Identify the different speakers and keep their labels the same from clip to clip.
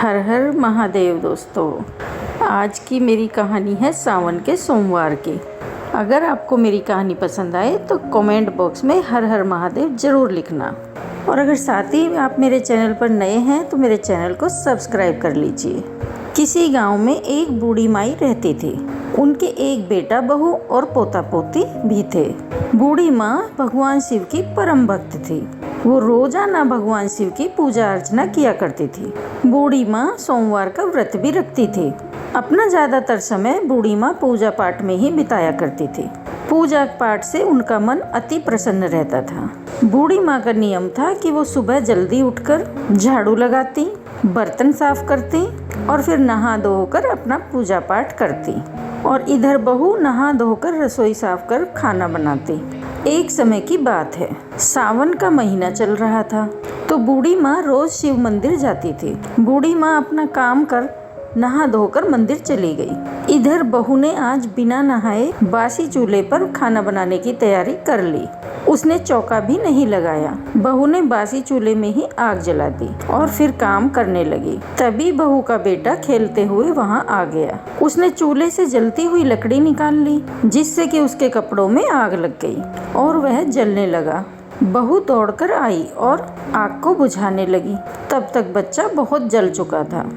Speaker 1: हर हर महादेव दोस्तों, आज की मेरी कहानी है सावन के सोमवार की। अगर आपको मेरी कहानी पसंद आए तो कमेंट बॉक्स में हर हर महादेव ज़रूर लिखना। और अगर साथ ही आप मेरे चैनल पर नए हैं तो मेरे चैनल को सब्सक्राइब कर लीजिए। किसी गांव में एक बूढ़ी माई रहती थी। उनके एक बेटा बहू और पोता पोती भी थे। बूढ़ी माँ भगवान शिव की परम भक्त थी। वो रोजाना भगवान शिव की पूजा अर्चना किया करती थी। बूढ़ी माँ सोमवार का व्रत भी रखती थी। अपना ज़्यादातर समय बूढ़ी माँ पूजा पाठ में ही बिताया करती थी। पूजा पाठ से उनका मन अति प्रसन्न रहता था। बूढ़ी माँ का नियम था कि वो सुबह जल्दी उठकर झाड़ू लगाती, बर्तन साफ करती और फिर नहा धोकर अपना पूजा पाठ करती। और इधर बहू नहा धोकर रसोई साफ कर खाना बनाती। एक समय की बात है, सावन का महीना चल रहा था तो बूढ़ी माँ रोज शिव मंदिर जाती थी। बूढ़ी माँ अपना काम कर नहा धोकर मंदिर चली गई। इधर बहू ने आज बिना नहाए बासी चूल्हे पर खाना बनाने की तैयारी कर ली। उसने चौका भी नहीं लगाया। बहू ने बासी चूल्हे में ही आग जला दी और फिर काम करने लगी। तभी बहू का बेटा खेलते हुए वहां आ गया। उसने चूल्हे से जलती हुई लकड़ी निकाल ली, जिससे कि उसके कपड़ों में आग लग गई और वह जलने लगा। बहू दौड़कर आई और आग को बुझाने लगी। तब तक बच्चा बहुत जल चुका था।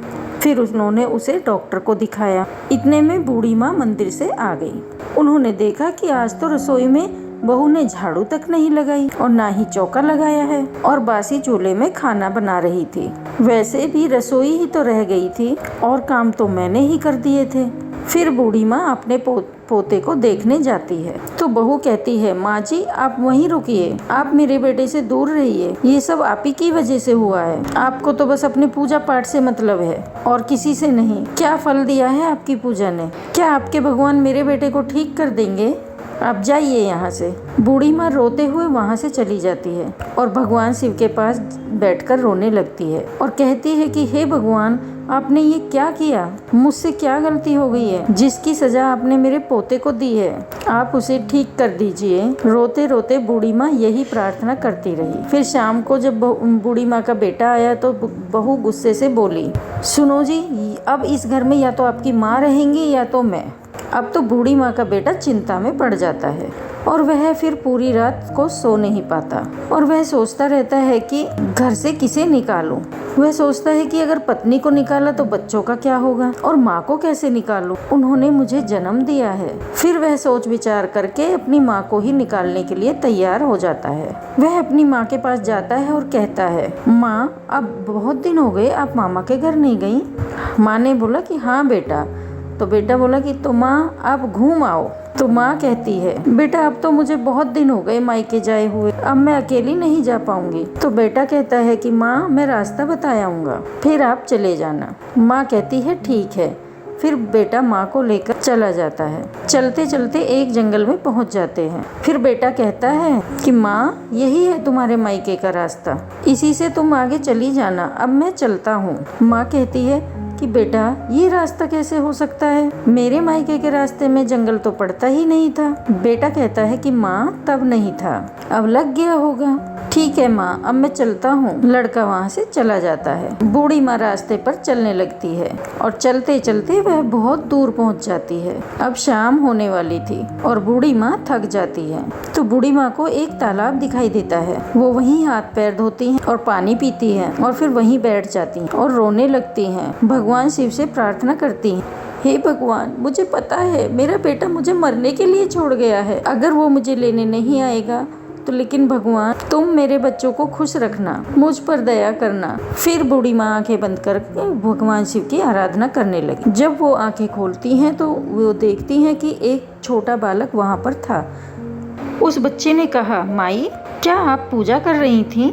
Speaker 1: फिर उन्होंने उसे डॉक्टर को दिखाया। इतने में बूढ़ी माँ मंदिर से आ गई। उन्होंने देखा कि आज तो रसोई में बहू ने झाड़ू तक नहीं लगाई और ना ही चौका लगाया है और बासी चूल्हे में खाना बना रही थी। वैसे भी रसोई ही तो रह गई थी और काम तो मैंने ही कर दिए थे। फिर बूढ़ी माँ अपने पोते को देखने जाती है तो बहू कहती है, माँ जी आप वहीं रुकिए, आप मेरे बेटे से दूर रहिए। ये सब आप ही की वजह से हुआ है। आपको तो बस अपने पूजा पाठ से मतलब है और किसी से नहीं। क्या फल दिया है आपकी पूजा ने? क्या आपके भगवान मेरे बेटे को ठीक कर देंगे? आप जाइए यहाँ से। बूढ़ी माँ रोते हुए वहाँ से चली जाती है और भगवान शिव के पास बैठकर रोने लगती है और कहती है कि हे भगवान, आपने ये क्या किया? मुझसे क्या गलती हो गई है जिसकी सजा आपने मेरे पोते को दी है? आप उसे ठीक कर दीजिए। रोते रोते बूढ़ी माँ यही प्रार्थना करती रही। फिर शाम को जब बूढ़ी माँ का बेटा आया तो बहू गुस्से से बोली, सुनो जी, अब इस घर में या तो आपकी माँ रहेंगी या तो मैं। अब तो बूढ़ी माँ का बेटा चिंता में पड़ जाता है और वह फिर पूरी रात को सो नहीं पाता और वह सोचता रहता है कि घर से किसे निकालूं। वह सोचता है कि अगर पत्नी को निकाला तो बच्चों का क्या होगा और माँ को कैसे निकालूं? उन्होंने मुझे जन्म दिया है। फिर वह सोच विचार करके अपनी माँ को ही निकालने के लिए तैयार हो जाता है। वह अपनी माँ के पास जाता है और कहता है, माँ अब बहुत दिन हो गए, आप मामा के घर नहीं गई? माँ ने बोला कि हाँ बेटा। तो बेटा बोला कि तो माँ आप घूम आओ। तो माँ कहती है, बेटा अब तो मुझे बहुत दिन हो गए मायके जाए हुए, अब मैं अकेली नहीं जा पाऊंगी। तो बेटा कहता है कि माँ मैं रास्ता बताऊंगा, फिर आप चले जाना। माँ कहती है ठीक है। फिर बेटा माँ को लेकर चला जाता है। चलते चलते एक जंगल में पहुँच जाते हैं। फिर बेटा कहता है कि माँ यही है तुम्हारे मायके का रास्ता, इसी से तुम आगे चली जाना, अब मैं चलता हूँ। माँ कहती है कि बेटा ये रास्ता कैसे हो सकता है? मेरे मायके के रास्ते में जंगल तो पड़ता ही नहीं था। बेटा कहता है कि माँ तब नहीं था, अब लग गया होगा। ठीक है माँ, अब मैं चलता हूँ। लड़का वहाँ से चला जाता है। बूढ़ी माँ रास्ते पर चलने लगती है और चलते चलते वह बहुत दूर पहुँच जाती है। अब शाम होने वाली थी और बूढ़ी माँ थक जाती है। तो बूढ़ी माँ को एक तालाब दिखाई देता है। वो वहीं हाथ पैर धोती है और पानी पीती है और फिर वहीं बैठ जाती है और रोने लगती है। भगवान शिव से प्रार्थना करती है, हे भगवान, मुझे पता है मेरा बेटा मुझे मरने के लिए छोड़ गया है। अगर वो मुझे लेने नहीं आएगा तो लेकिन भगवान तुम मेरे बच्चों को खुश रखना, मुझ पर दया करना। फिर बूढ़ी माँ आंखें बंद कर भगवान शिव की आराधना करने लगी। जब वो आंखें खोलती हैं तो वो देखती हैं कि एक छोटा बालक वहाँ पर था। उस बच्चे ने कहा, माई क्या आप पूजा कर रही थी?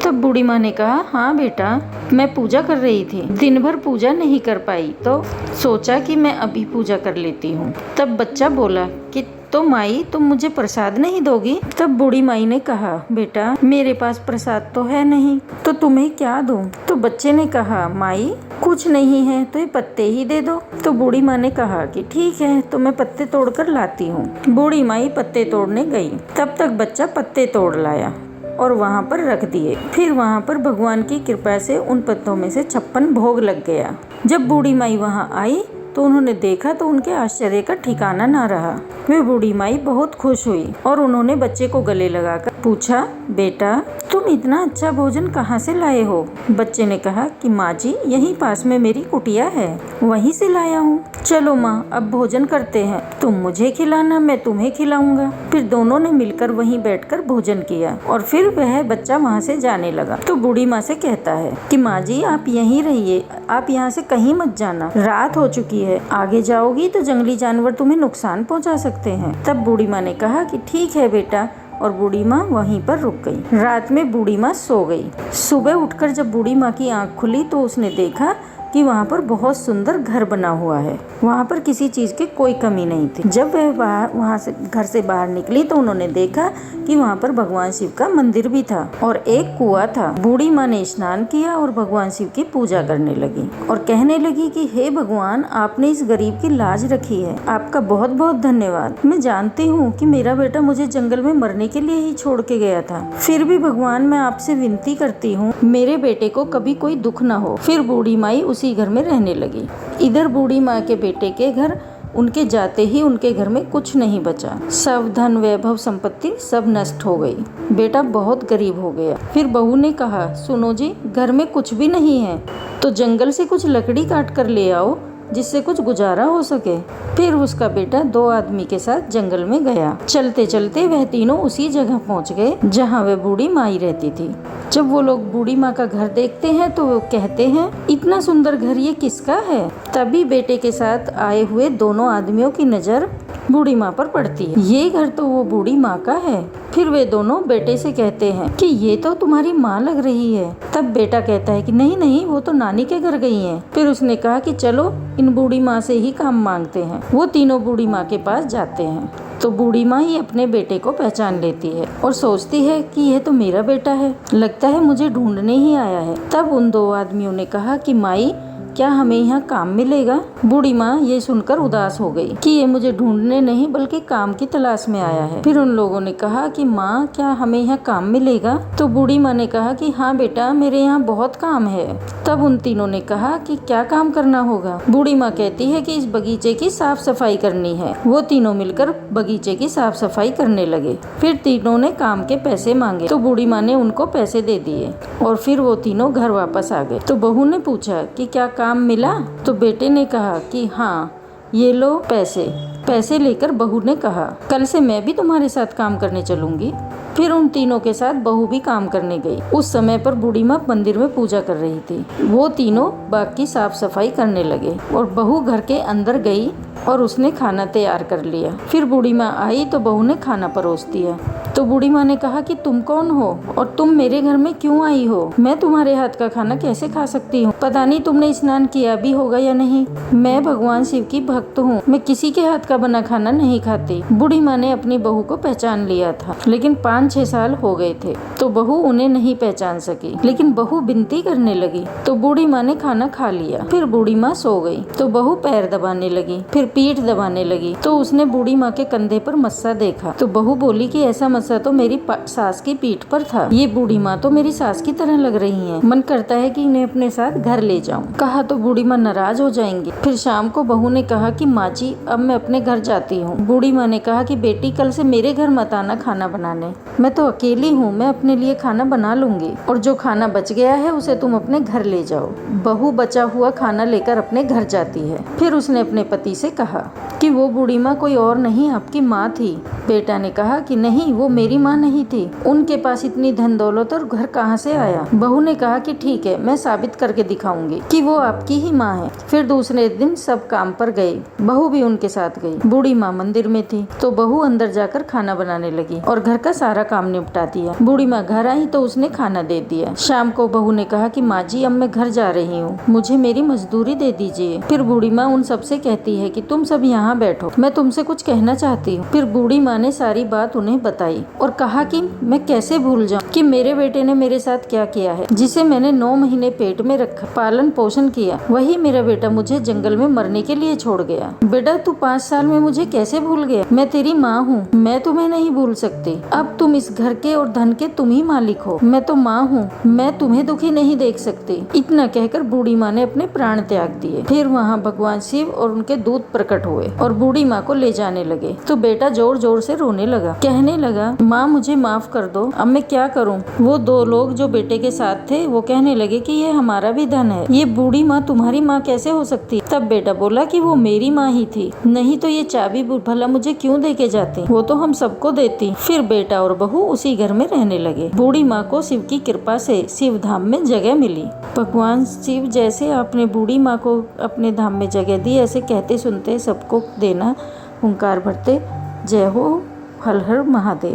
Speaker 1: तब बूढ़ी माँ ने कहा, हाँ बेटा मैं पूजा कर रही थी, दिन भर पूजा नहीं कर पाई तो सोचा कि मैं अभी पूजा कर लेती हूँ। तब बच्चा बोला कि तो माई तुम मुझे प्रसाद नहीं दोगी? तब बूढ़ी माई ने कहा, बेटा मेरे पास प्रसाद तो है नहीं, तो तुम्हें क्या दूं? तो बच्चे ने कहा, माई कुछ नहीं है तो ये पत्ते ही दे दो। तो बूढ़ी माँ ने कहा कि ठीक है, तो मैं पत्ते तोड़कर लाती हूँ। बूढ़ी माई पत्ते तोड़ने गई। तब तक बच्चा पत्ते तोड़ लाया और वहाँ पर रख दिए। फिर वहाँ पर भगवान की कृपा से उन पत्तों में से 56 भोग लग गया। जब बूढ़ी माई वहाँ आई तो उन्होंने देखा तो उनके आश्चर्य का ठिकाना ना रहा। वे बूढ़ी माई बहुत खुश हुई और उन्होंने बच्चे को गले लगाकर पूछा, बेटा तुम इतना अच्छा भोजन कहाँ से लाए हो? बच्चे ने कहा कि माँ जी यहीं पास में मेरी कुटिया है, वहीं से लाया हूँ। चलो माँ अब भोजन करते हैं, तुम मुझे खिलाना मैं तुम्हें खिलाऊंगा। फिर दोनों ने मिलकर वहीं बैठकर भोजन किया और फिर वह बच्चा वहाँ से जाने लगा। तो बूढ़ी माँ से कहता है कि माँ जी आप यहीं रहिए, आप यहाँ से कहीं मत जाना, रात हो चुकी है, आगे जाओगी तो जंगली जानवर तुम्हें नुकसान पहुँचा सकते हैं। तब बूढ़ी माँ ने कहा कि ठीक है बेटा, और बूढ़ी माँ वहीं पर रुक गई। रात में बूढ़ी माँ सो गई। सुबह उठकर जब बूढ़ी माँ की आंख खुली तो उसने देखा कि वहाँ पर बहुत सुंदर घर बना हुआ है। वहाँ पर किसी चीज़ की कोई कमी नहीं थी। जब वह वहाँ से घर से बाहर निकली तो उन्होंने देखा कि वहाँ पर भगवान शिव का मंदिर भी था और एक कुआं था। बूढ़ी माँ ने स्नान किया और भगवान शिव की पूजा करने लगी और कहने लगी कि हे भगवान, आपने इस गरीब की लाज रखी है, आपका बहुत बहुत धन्यवाद। मैं जानती हूँ कि मेरा बेटा मुझे जंगल में मरने के लिए ही छोड़ के गया था, फिर भी भगवान मैं आपसे विनती करती हूँ मेरे बेटे को कभी कोई दुख न हो। फिर बूढ़ी माई उसी घर में रहने लगी। इधर बूढ़ी माँ के बेटे के घर उनके जाते ही उनके घर में कुछ नहीं बचा। सब धन वैभव संपत्ति सब नष्ट हो गई। बेटा बहुत गरीब हो गया। फिर बहू ने कहा, सुनो जी, घर में कुछ भी नहीं है तो जंगल से कुछ लकड़ी काट कर ले आओ जिससे कुछ गुजारा हो सके। फिर उसका बेटा 2 आदमी के साथ जंगल में गया। चलते चलते वह तीनों उसी जगह पहुंच गए जहां वह बूढ़ी माई रहती थी। जब वो लोग बूढ़ी माँ का घर देखते हैं तो वो कहते हैं, इतना सुंदर घर ये किसका है? तभी बेटे के साथ आए हुए दोनों आदमियों की नजर बूढ़ी माँ पर पड़ती है। ये घर तो वो बूढ़ी माँ का है। फिर वे दोनों बेटे से कहते हैं कि ये तो तुम्हारी माँ लग रही है। तब बेटा कहता है कि नहीं नहीं, वो तो नानी के घर गई हैं। फिर उसने कहा कि चलो इन बूढ़ी माँ से ही काम मांगते हैं। वो तीनों बूढ़ी माँ के पास जाते हैं तो बूढ़ी माँ ही अपने बेटे को पहचान लेती है और सोचती है कि यह तो मेरा बेटा है, लगता है मुझे ढूंढने ही आया है। तब उन 2 आदमियों ने कहा कि माई क्या हमें यहाँ काम मिलेगा? बूढ़ी माँ ये सुनकर उदास हो गई कि ये मुझे ढूंढने नहीं बल्कि काम की तलाश में आया है। फिर उन लोगों ने कहा कि माँ क्या हमें यहाँ काम मिलेगा? तो बूढ़ी माँ ने कहा कि हाँ बेटा, मेरे यहाँ बहुत काम है। तब उन तीनों ने कहा कि क्या काम करना होगा? बूढ़ी माँ कहती है कि इस बगीचे की साफ सफाई करनी है। वो तीनों मिलकर बगीचे की साफ सफाई करने लगे। फिर तीनों ने काम के पैसे मांगे तो बूढ़ी माँ ने उनको पैसे दे दिए और फिर वो तीनों घर वापस आ गए। तो बहू ने पूछा कि क्या काम मिला? तो बेटे ने कहा कि हाँ, ये लो पैसे। पैसे लेकर बहू ने कहा, कल से मैं भी तुम्हारे साथ काम करने चलूंगी। फिर उन तीनों के साथ बहू भी काम करने गई। उस समय पर बूढ़ी माँ मंदिर में पूजा कर रही थी। वो तीनों बाग की साफ सफाई करने लगे और बहू घर के अंदर गई और उसने खाना तैयार कर लिया। फिर बूढ़ी माँ आई तो बहू ने खाना परोस दिया। तो बूढ़ी माँ ने कहा कि तुम कौन हो और तुम मेरे घर में क्यों आई हो? मैं तुम्हारे हाथ का खाना कैसे खा सकती हूँ? पता नहीं तुमने स्नान किया भी होगा या नहीं। मैं भगवान शिव की भक्त हूँ, मैं किसी के हाथ का बना खाना नहीं खाती। बूढ़ी माँ ने अपनी बहू को पहचान लिया था, लेकिन 5-6 साल हो गए थे तो बहू उन्हें नहीं पहचान सकी। लेकिन बहू विनती करने लगी तो बूढ़ी माँ ने खाना खा लिया। फिर बूढ़ी माँ सो गई तो बहू पैर दबाने लगी, फिर पीठ दबाने लगी। तो उसने बूढ़ी माँ के कंधे पर मस्सा देखा तो बहू बोली कि ऐसा मस्सा तो मेरी सास की पीठ पर था। ये बूढ़ी माँ तो मेरी सास की तरह लग रही है, मन करता है कि इन्हें अपने साथ घर ले जाऊं। कहा तो बूढ़ी माँ नाराज हो जाएंगी। फिर शाम को बहू ने कहा कि माँ जी अब मैं अपने घर जाती हूँ। बूढ़ी माँ ने कहा कि बेटी कल से मेरे घर मत आना खाना बनाने, मैं तो अकेली हूँ, मैं अपने लिए खाना बना लूंगी और जो खाना बच गया है उसे तुम अपने घर ले जाओ। बहू बचा हुआ खाना लेकर अपने घर जाती है। फिर उसने अपने पति से कहा कि वो बूढ़ी माँ कोई और नहीं आपकी माँ थी। बेटा ने कहा कि नहीं, वो मेरी माँ नहीं थी, उनके पास इतनी धन दौलत और घर कहाँ से आया? बहू ने कहा कि ठीक है, मैं साबित करके दिखाऊंगी कि वो आपकी ही माँ है। फिर दूसरे दिन सब काम पर गए, बहू भी उनके साथ गई। बूढ़ी माँ मंदिर में थी तो बहू अंदर जाकर खाना बनाने लगी और घर का सारा काम निपटा दिया। बूढ़ी माँ घर आई तो उसने खाना दे दिया। शाम को बहू ने कहा कि माँ जी अब मैं घर जा रही हूँ, मुझे मेरी मजदूरी दे दीजिए। फिर बूढ़ी माँ उन सबसे कहती है कि तुम सब यहाँ बैठो, मैं तुमसे कुछ कहना चाहती हूँ। फिर बूढ़ी माँ माँ ने सारी बात उन्हें बताई और कहा कि मैं कैसे भूल जाऊं कि मेरे बेटे ने मेरे साथ क्या किया है, जिसे मैंने 9 महीने पेट में रखा, पालन पोषण किया। वही मेरा बेटा मुझे जंगल में मरने के लिए छोड़ गया। बेटा तू 5 साल में मुझे कैसे भूल गया? मैं तेरी माँ हूँ, मैं तुम्हें नहीं भूल सकती। अब तुम इस घर के और धन के तुम ही मालिक हो। मैं तो माँ हूँ, मैं तुम्हें दुखी नहीं देख सकती। इतना कहकर बूढ़ी माँ ने अपने प्राण त्याग दिए। फिर वहाँ भगवान शिव और उनके दूत प्रकट हुए और बूढ़ी माँ को ले जाने लगे तो बेटा जोर जोर से रोने लगा, कहने लगा, माँ मुझे माफ कर दो, अब मैं क्या करूँ? वो 2 लोग जो बेटे के साथ थे वो कहने लगे कि ये हमारा भी धन है, ये बूढ़ी माँ तुम्हारी माँ कैसे हो सकती? तब बेटा बोला कि वो मेरी माँ ही थी, नहीं तो ये चाबी भला मुझे क्यों दे के जाती, वो तो हम सबको देती। फिर बेटा और बहू उसी घर में रहने लगे। बूढ़ी माँ को शिव की कृपा से शिव धाम में जगह मिली। भगवान शिव जैसे आपने बूढ़ी माँ को अपने धाम में जगह दी, ऐसे कहते सुनते सबको देना, हुंकार भरते। जय हो हर हर महादेव।